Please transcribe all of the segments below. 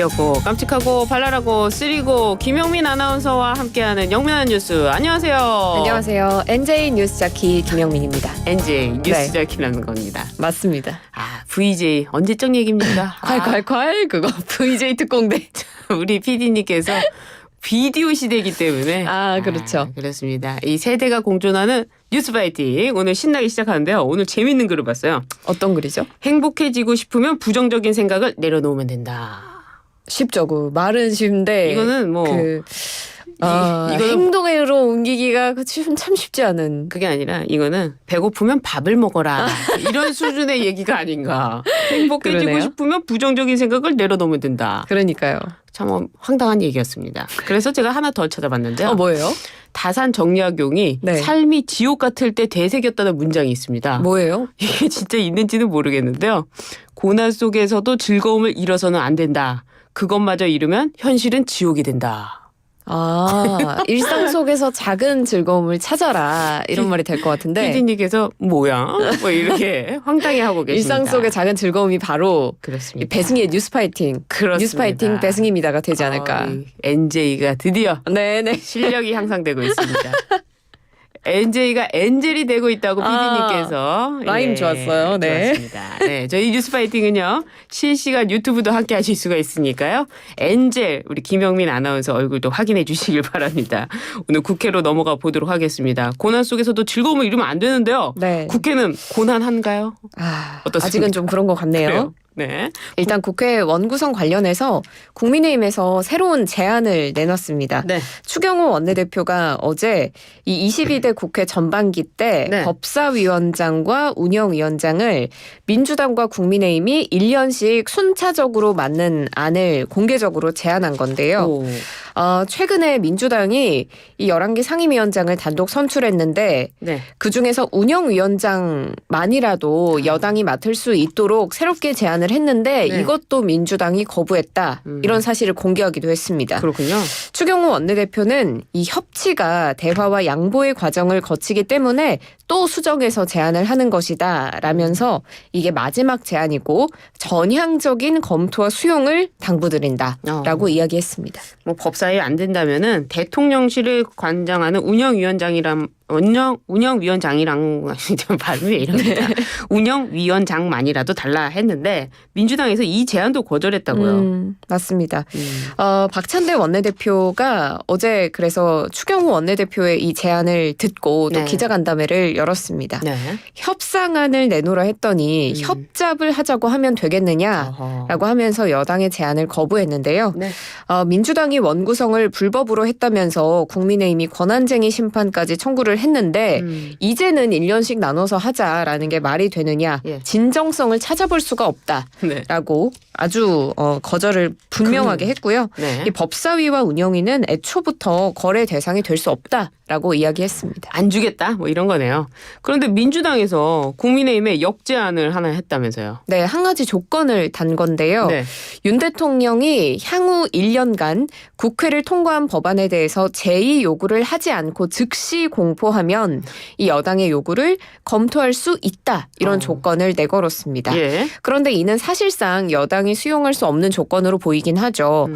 귀엽고 깜찍하고 발랄하고 쓰리고 김영민 아나운서와 함께하는 영민한 뉴스. 안녕하세요. 안녕하세요. NJ 뉴스자키 김영민입니다. NJ 네. 뉴스자키라는 겁니다. 맞습니다. 아, VJ 언제적 얘기입니까? 콸콸콸 그거 VJ 특공대. 우리 PD님께서 비디오 시대이기 때문에 그렇죠. 그렇습니다. 이 세대가 공존하는 뉴스 파이팅 오늘 신나게 시작하는데요. 오늘 재밌는 글을 봤어요. 어떤 글이죠? 행복해지고 싶으면 부정적인 생각을 내려놓으면 된다. 쉽죠. 그 말은 쉬운데 이거는 뭐 이거는 행동으로 옮기기가 참 쉽지 않은. 그게 아니라 이거는 배고프면 밥을 먹어라. 이런 수준의 얘기가 아닌가. 행복해지고 그러네요. 싶으면 부정적인 생각을 내려놓으면 된다. 그러니까요. 참 황당한 얘기였습니다. 그래서 제가 하나 더 찾아봤는데요. 뭐예요? 다산 정약용이 네. 삶이 지옥 같을 때 되새겼다는 문장이 있습니다. 뭐예요? 이게 진짜 있는지는 모르겠는데요. 고난 속에서도 즐거움을 잃어서는 안 된다. 그것마저 잃으면 현실은 지옥이 된다. 일상 속에서 작은 즐거움을 찾아라 이런 말이 될 것 같은데 피디님께서 뭐야? 뭐 이렇게 황당해하고 계십니다. 일상 속의 작은 즐거움이 바로 그렇습니다. 이 배승희의 뉴스 파이팅. 그렇습니다. 뉴스 파이팅 배승희입니다가 되지 않을까. NJ가 드디어 네네. 실력이 향상되고 있습니다. NJ가 엔젤이 되고 있다고 PD님께서 라임 좋았어요. 네. 좋았습니다. 네, 저희 뉴스 파이팅은요 실시간 유튜브도 함께 하실 수가 있으니까요. 엔젤 우리 김영민 아나운서 얼굴도 확인해 주시길 바랍니다. 오늘 국회로 넘어가 보도록 하겠습니다. 고난 속에서도 즐거움을 잃으면 안 되는데요. 네. 국회는 고난한가요? 어떻습니까? 아직은 좀 그런 것 같네요. 그래요? 네. 일단 국회 원구성 관련해서 국민의힘에서 새로운 제안을 내놨습니다. 네. 추경호 원내대표가 어제 이 22대 국회 전반기 때 네. 법사위원장과 운영위원장을 민주당과 국민의힘이 1년씩 순차적으로 맡는 안을 공개적으로 제안한 건데요. 오. 최근에 민주당이 이 11개 상임위원장을 단독 선출했는데 네. 그중에서 운영위원장만이라도 여당이 맡을 수 있도록 새롭게 제안을 했는데 네. 이것도 민주당이 거부했다. 이런 사실을 공개하기도 했습니다. 그렇군요. 추경호 원내대표는 이 협치가 대화와 양보의 과정을 거치기 때문에 또 수정해서 제안을 하는 것이다 라면서 이게 마지막 제안이고 전향적인 검토와 수용을 당부드린다라고 이야기했습니다. 뭐 법사위 안 된다면은 대통령실을 관장하는 운영위원장이랑 발음이 왜 이럽니까? 운영위원장만이라도 달라 했는데 민주당에서 이 제안도 거절했다고요. 맞습니다. 박찬대 원내대표가 어제 그래서 추경호 원내대표의 이 제안을 듣고 또 네. 기자간담회를 열었습니다. 네. 협상안을 내놓으라 했더니 협잡을 하자고 하면 되겠느냐라고 하면서 여당의 제안을 거부했는데요. 네. 민주당이 원구성을 불법으로 했다면서 국민의힘이 권한쟁의 심판까지 청구를 했는데 이제는 1년씩 나눠서 하자라는 게 말이 되느냐. 예. 진정성을 찾아볼 수가 없다라고 네. 아주 거절을 분명하게 했고요. 네. 이 법사위와 운영위는 애초부터 거래 대상이 될 수 없다라고 이야기했습니다. 안 주겠다 뭐 이런 거네요. 그런데 민주당에서 국민의힘에 역제안을 하나 했다면서요. 네, 한 가지 조건을 단 건데요. 네. 윤 대통령이 향후 1년간 국회를 통과한 법안에 대해서 제의 요구를 하지 않고 즉시 공포하면 이 여당의 요구를 검토할 수 있다. 이런 조건을 내걸었습니다. 예. 그런데 이는 사실상 여당이 수용할 수 없는 조건으로 보이긴 하죠.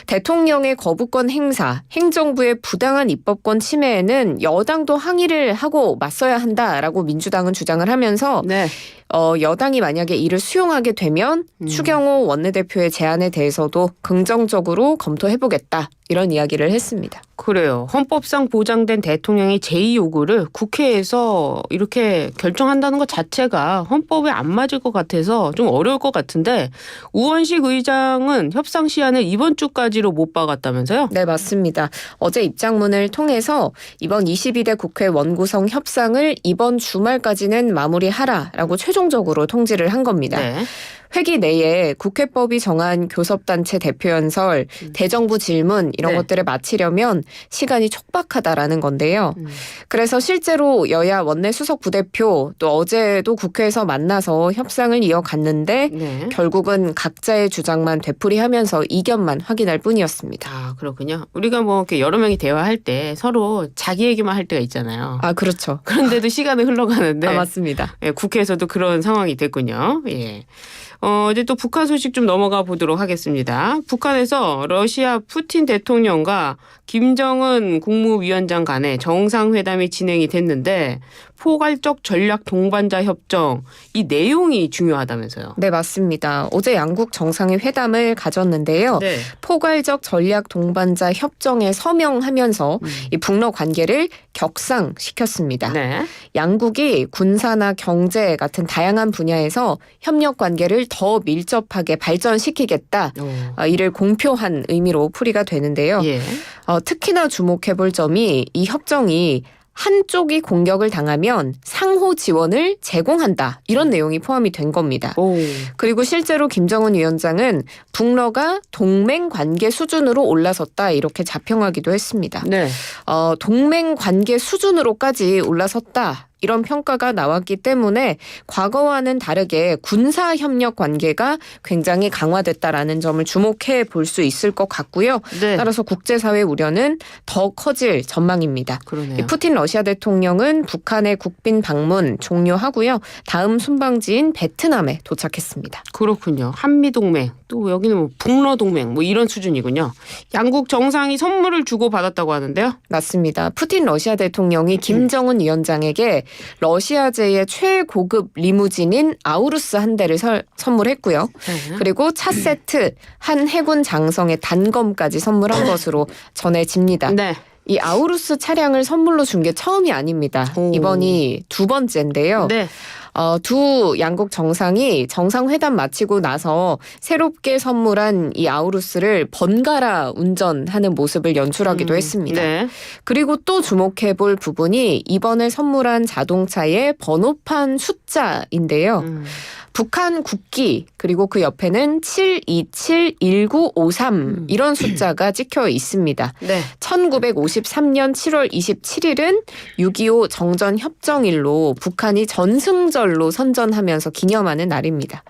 대통령의 거부권 행사, 행정부의 부당한 입법권 침해에는 여당도 항의를 하고 맞서야 한다라고 민주당은 주장을 하면서 네. 여당이 만약에 이를 수용하게 되면 추경호 원내대표의 제안에 대해서도 긍정적으로 검토해보겠다. 이런 이야기를 했습니다. 그래요. 헌법상 보장된 대통령의 제의 요구를 국회에서 이렇게 결정한다는 것 자체가 헌법에 안 맞을 것 같아서 좀 어려울 것 같은데 우원식 의장은 협상 시한을 이번 주까지로 못 박았다면서요? 네, 맞습니다. 어제 입장문을 통해서 이번 22대 국회 원구성 협상을 이번 주말까지는 마무리하라라고 최종적으로 통지를 한 겁니다. 네. 회기 내에 국회법이 정한 교섭단체 대표연설, 대정부 질문 이런 네. 것들을 마치려면 시간이 촉박하다라는 건데요. 그래서 실제로 여야 원내 수석 부대표 또 어제도 국회에서 만나서 협상을 이어갔는데 네. 결국은 각자의 주장만 되풀이하면서 이견만 확인할 뿐이었습니다. 아, 그렇군요. 우리가 뭐 이렇게 여러 명이 대화할 때 서로 자기 얘기만 할 때가 있잖아요. 아, 그렇죠. 그런데도 시간이 흘러가는데 맞습니다. 예, 국회에서도 그런 상황이 됐군요. 예. 이제 또 북한 소식 좀 넘어가 보도록 하겠습니다. 북한에서 러시아 푸틴 대통령과 김정은 국무위원장 간의 정상회담이 진행이 됐는데 포괄적 전략 동반자 협정 이 내용이 중요하다면서요. 네, 맞습니다. 어제 양국 정상의 회담을 가졌는데요. 네. 포괄적 전략 동반자 협정에 서명하면서 이 북러 관계를 격상시켰습니다. 네. 양국이 군사나 경제 같은 다양한 분야에서 협력 관계를 더 밀접하게 발전시키겠다. 이를 공표한 의미로 풀이가 되는데요. 예. 특히나 주목해볼 점이 이 협정이 한쪽이 공격을 당하면 상호 지원을 제공한다. 이런 내용이 포함이 된 겁니다. 오. 그리고 실제로 김정은 위원장은 북러가 동맹 관계 수준으로 올라섰다. 이렇게 자평하기도 했습니다. 네. 동맹 관계 수준으로까지 올라섰다. 이런 평가가 나왔기 때문에 과거와는 다르게 군사 협력 관계가 굉장히 강화됐다라는 점을 주목해 볼 수 있을 것 같고요. 네. 따라서 국제사회 우려는 더 커질 전망입니다. 그러네요. 이 푸틴 러시아 대통령은 북한의 국빈 방문 종료하고요. 다음 순방지인 베트남에 도착했습니다. 그렇군요. 한미동맹 또 여기는 뭐 북러동맹 뭐 이런 수준이군요. 양국 정상이 선물을 주고 받았다고 하는데요. 맞습니다. 푸틴 러시아 대통령이 김정은 위원장에게 러시아제의 최고급 리무진인 아우루스 한 대를 선물했고요. 그리고 차 세트, 한 해군 장성의 단검까지 선물한 것으로 전해집니다. 네. 이 아우루스 차량을 선물로 준 게 처음이 아닙니다. 오. 이번이 두 번째인데요. 네. 두 양국 정상이 정상회담 마치고 나서 새롭게 선물한 이 아우루스를 번갈아 운전하는 모습을 연출하기도 했습니다. 네. 그리고 또 주목해 볼 부분이 이번에 선물한 자동차의 번호판 숫자인데요. 북한 국기 그리고 그 옆에는 7271953 이런 숫자가 찍혀 있습니다. 네. 1953년 7월 27일은 6.25 정전협정일로 북한이 전승절로 선전하면서 기념하는 날입니다.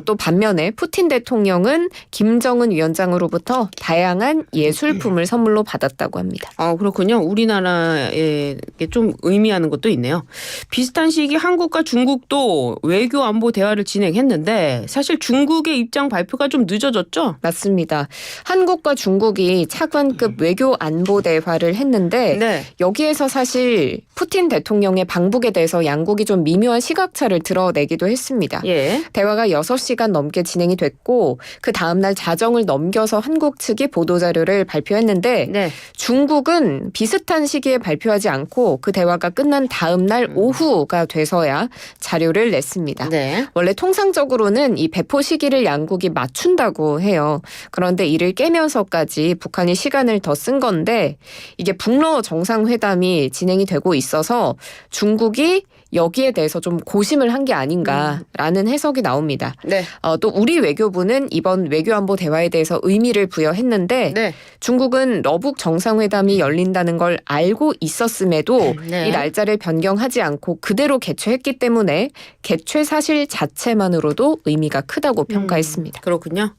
또 반면에 푸틴 대통령은 김정은 위원장으로부터 다양한 예술품을 선물로 받았다고 합니다. 그렇군요. 우리나라에 좀 의미하는 것도 있네요. 비슷한 시기 한국과 중국도 외교 안보 대화를 진행했는데 사실 중국의 입장 발표가 좀 늦어졌죠? 맞습니다. 한국과 중국이 차관급 외교 안보 대화를 했는데 네. 여기에서 사실 푸틴 대통령의 방북에 대해서 양국이 좀 미묘한 시각차를 드러내기도 했습니다. 예. 대화가 6시간 넘게 진행이 됐고 그 다음날 자정을 넘겨서 한국 측이 보도자료를 발표했는데 네. 중국은 비슷한 시기에 발표하지 않고 그 대화가 끝난 다음날 오후가 돼서야 자료를 냈습니다. 네. 원래 통상적으로는 이 배포 시기를 양국이 맞춘다고 해요. 그런데 이를 깨면서까지 북한이 시간을 더 쓴 건데 이게 북러 정상회담이 진행이 되고 있어서 중국이 여기에 대해서 좀 고심을 한 게 아닌가라는 해석이 나옵니다. 네. 또 우리 외교부는 이번 외교안보 대화에 대해서 의미를 부여했는데 네. 중국은 러북 정상회담이 열린다는 걸 알고 있었음에도 네. 이 날짜를 변경하지 않고 그대로 개최했기 때문에 개최 사실 자체만으로도 의미가 크다고 평가했습니다. 그렇군요.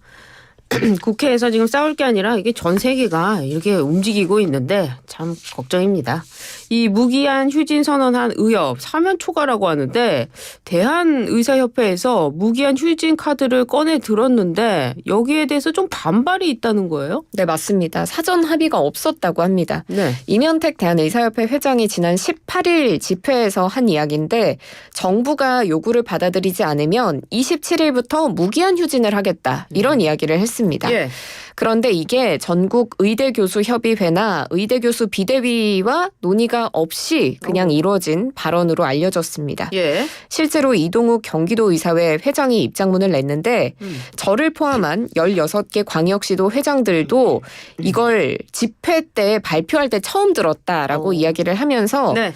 국회에서 지금 싸울 게 아니라 이게 전 세계가 이렇게 움직이고 있는데 참 걱정입니다. 이 무기한 휴진 선언한 의협 사면 초과라고 하는데 대한의사협회에서 무기한 휴진 카드를 꺼내 들었는데 여기에 대해서 좀 반발이 있다는 거예요? 네, 맞습니다. 사전 합의가 없었다고 합니다. 네. 이면택 대한의사협회 회장이 지난 18일 집회에서 한 이야기인데 정부가 요구를 받아들이지 않으면 27일부터 무기한 휴진을 하겠다. 이런 이야기를 했습니다. 예. 그런데 이게 전국 의대교수협의회나 의대교수 비대위와 논의가 없이 그냥 이루어진 발언으로 알려졌습니다. 예. 실제로 이동욱 경기도의사회 회장이 입장문을 냈는데 저를 포함한 16개 광역시도 회장들도 이걸 집회 때 발표할 때 처음 들었다라고 이야기를 하면서 네.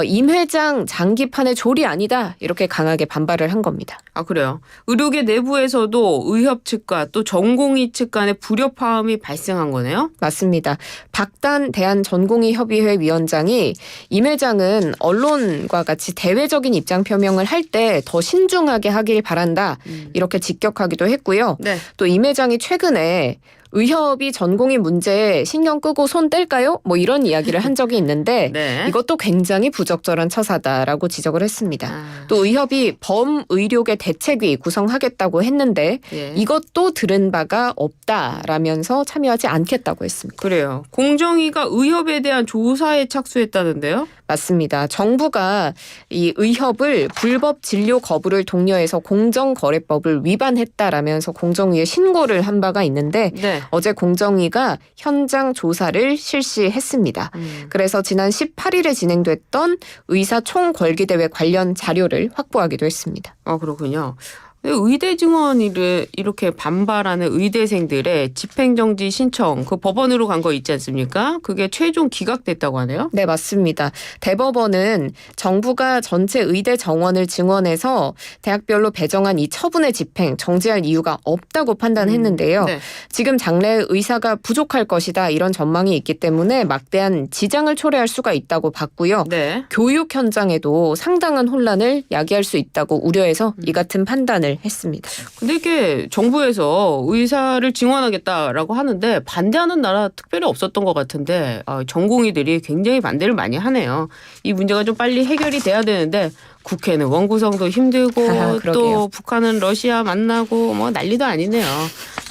임 회장 장기판의 조리 아니다 이렇게 강하게 반발을 한 겁니다. 그래요. 의료계 내부에서도 의협 측과 또 전공의 측 간의 불협화음이 발생한 거네요? 맞습니다. 박단 대한전공의협의회 위원장이 임 회장은 언론과 같이 대외적인 입장 표명을 할 때 더 신중하게 하길 바란다. 이렇게 직격하기도 했고요. 네. 또 임 회장이 최근에 의협이 전공의 문제에 신경 끄고 손 뗄까요? 뭐 이런 이야기를 한 적이 있는데 네. 이것도 굉장히 부적절한 처사다라고 지적을 했습니다. 아, 또 의협이 범의료계 대책위 구성하겠다고 했는데 예. 이것도 들은 바가 없다라면서 참여하지 않겠다고 했습니다. 그래요. 공정위가 의협에 대한 조사에 착수했다는데요. 맞습니다. 정부가 이 의협을 불법 진료 거부를 독려해서 공정거래법을 위반했다라면서 공정위에 신고를 한 바가 있는데 네. 어제 공정위가 현장 조사를 실시했습니다. 그래서 지난 18일에 진행됐던 의사 총궐기대회 관련 자료를 확보하기도 했습니다. 아, 그렇군요. 의대 증원을 이렇게 반발하는 의대생들의 집행정지 신청, 그 법원으로 간 거 있지 않습니까? 그게 최종 기각됐다고 하네요. 네, 맞습니다. 대법원은 정부가 전체 의대 정원을 증원해서 대학별로 배정한 이 처분의 집행 정지할 이유가 없다고 판단했는데요. 네. 지금 장래 의사가 부족할 것이다 이런 전망이 있기 때문에 막대한 지장을 초래할 수가 있다고 봤고요. 네. 교육 현장에도 상당한 혼란을 야기할 수 있다고 우려해서 이 같은 판단을 했습니다. 근데 이게 정부에서 의사를 증원하겠다라고 하는데 반대하는 나라 특별히 없었던 것 같은데 전공의들이 굉장히 반대를 많이 하네요. 이 문제가 좀 빨리 해결이 돼야 되는데 국회는 원구성도 힘들고 그러게요. 또 북한은 러시아 만나고 뭐 난리도 아니네요.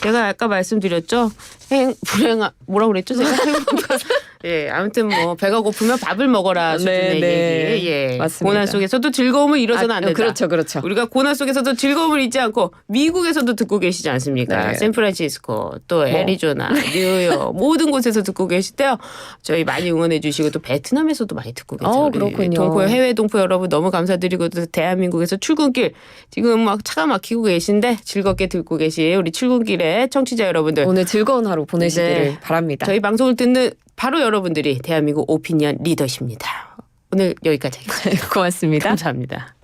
제가 아까 말씀드렸죠. 뭐라고 그랬죠? 제가 예, 아무튼 뭐 배가 고프면 밥을 먹어라 수준의 네, 얘기. 예, 맞습니다. 고난 속에서도 즐거움을 잃어서는 안 된다. 그렇죠, 그렇죠. 우리가 고난 속에서도 즐거움을 잊지 않고 미국에서도 듣고 계시지 않습니까? 네. 샌프란시스코, 또 애리조나, 뉴욕 모든 곳에서 듣고 계시대요. 저희 많이 응원해 주시고 또 베트남에서도 많이 듣고 계세요. 우리 그렇군요. 해외 동포 여러분 너무 감사드리고 또 대한민국에서 출근길 지금 막 차가 막히고 계신데 즐겁게 듣고 계신 우리 출근길에 청취자 여러분들 오늘 즐거운 하루 보내시기를 네. 바랍니다. 저희 방송을 듣는 바로 여러분들이 대한민국 오피니언 리더십니다. 오늘 여기까지 하겠습니다. 고맙습니다. 감사합니다.